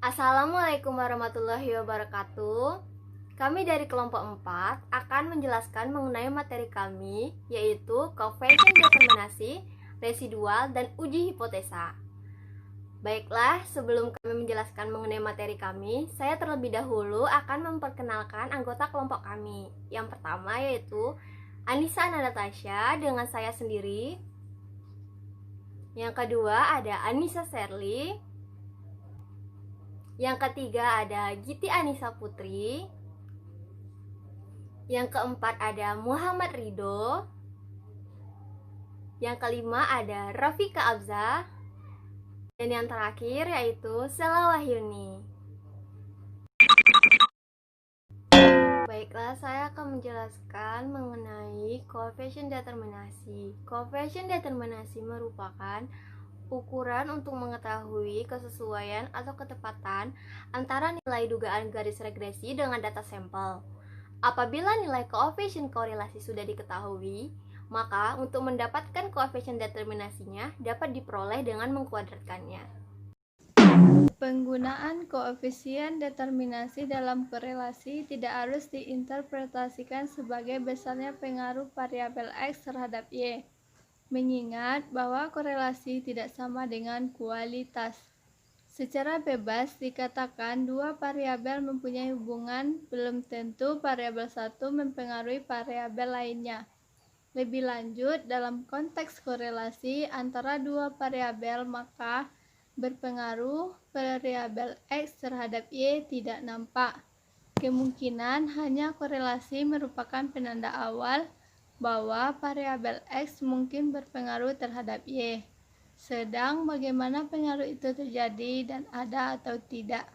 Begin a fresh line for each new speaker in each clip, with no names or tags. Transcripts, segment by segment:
Assalamualaikum warahmatullahi wabarakatuh. Kami dari kelompok 4 akan menjelaskan mengenai materi kami, yaitu coefficient determinasi, residual, dan uji hipotesa. Baiklah, sebelum kami menjelaskan mengenai materi kami, saya terlebih dahulu akan memperkenalkan anggota kelompok kami. Yang pertama yaitu Anissa Natasha dengan saya sendiri. Yang kedua ada Anissa Serly. Yang ketiga ada Giti Anissa Putri. Yang keempat ada Muhammad Ridho. Yang kelima ada Rafika Abza. Dan yang terakhir yaitu Sela Wahyuni. Baiklah, saya akan menjelaskan mengenai coefficient determinasi. Coefficient determinasi merupakan ukuran untuk mengetahui kesesuaian atau ketepatan antara nilai dugaan garis regresi dengan data sampel. Apabila nilai koefisien korelasi sudah diketahui, maka untuk mendapatkan koefisien determinasinya dapat diperoleh dengan mengkuadratkannya.
Penggunaan koefisien determinasi dalam korelasi tidak harus diinterpretasikan sebagai besarnya pengaruh variabel X terhadap Y, mengingat bahwa korelasi tidak sama dengan kualitas. Secara bebas dikatakan dua variabel mempunyai hubungan, belum tentu variabel satu mempengaruhi variabel lainnya. Lebih lanjut, dalam konteks korelasi antara dua variabel, maka berpengaruh variabel X terhadap Y tidak nampak. Kemungkinan hanya korelasi merupakan penanda awal bahwa variabel X mungkin berpengaruh terhadap Y. Sedang bagaimana pengaruh itu terjadi dan ada atau tidak.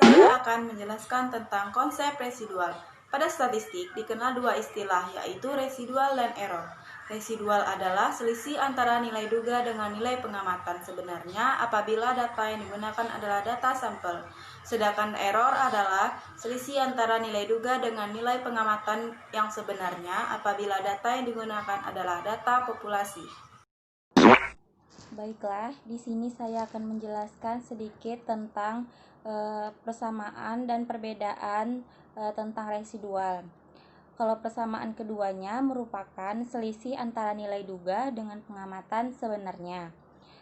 Saya akan menjelaskan tentang konsep residual. Pada statistik dikenal dua istilah, yaitu residual dan error. Residual adalah selisih antara nilai duga dengan nilai pengamatan sebenarnya apabila data yang digunakan adalah data sampel. Sedangkan error adalah selisih antara nilai duga dengan nilai pengamatan yang sebenarnya apabila data yang digunakan adalah data populasi.
Baiklah, di sini saya akan menjelaskan sedikit tentang persamaan dan perbedaan tentang residual. Kalau persamaan keduanya merupakan selisih antara nilai duga dengan pengamatan sebenarnya.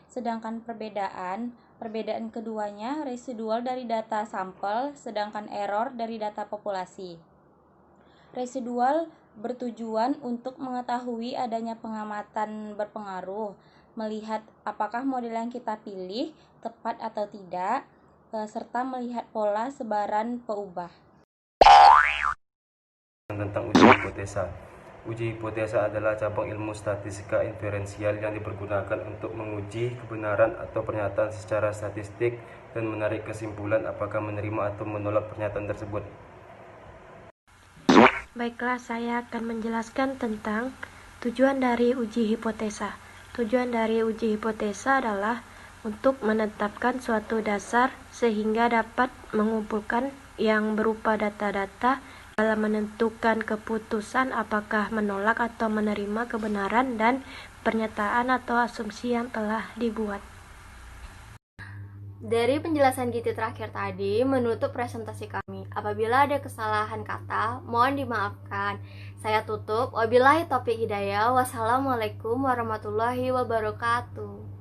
Sedangkan perbedaan keduanya residual dari data sampel, sedangkan error dari data populasi. Residual bertujuan untuk mengetahui adanya pengamatan berpengaruh, melihat apakah model yang kita pilih tepat atau tidak, serta melihat pola sebaran peubah.
Tentang uji hipotesa. Uji hipotesa adalah cabang ilmu statistika inferensial yang dipergunakan untuk menguji kebenaran atau pernyataan secara statistik dan menarik kesimpulan apakah menerima atau menolak pernyataan tersebut.
Baiklah, saya akan menjelaskan tentang tujuan dari uji hipotesa. Tujuan dari uji hipotesa adalah untuk menetapkan suatu dasar sehingga dapat mengumpulkan yang berupa data-data dalam menentukan keputusan apakah menolak atau menerima kebenaran dan pernyataan atau asumsi yang telah dibuat.
Dari penjelasan Giti terakhir tadi menutup presentasi kami. Apabila ada kesalahan kata, mohon dimaafkan. Saya tutup. Wabillahi taufiq hidayah. Wassalamualaikum warahmatullahi wabarakatuh.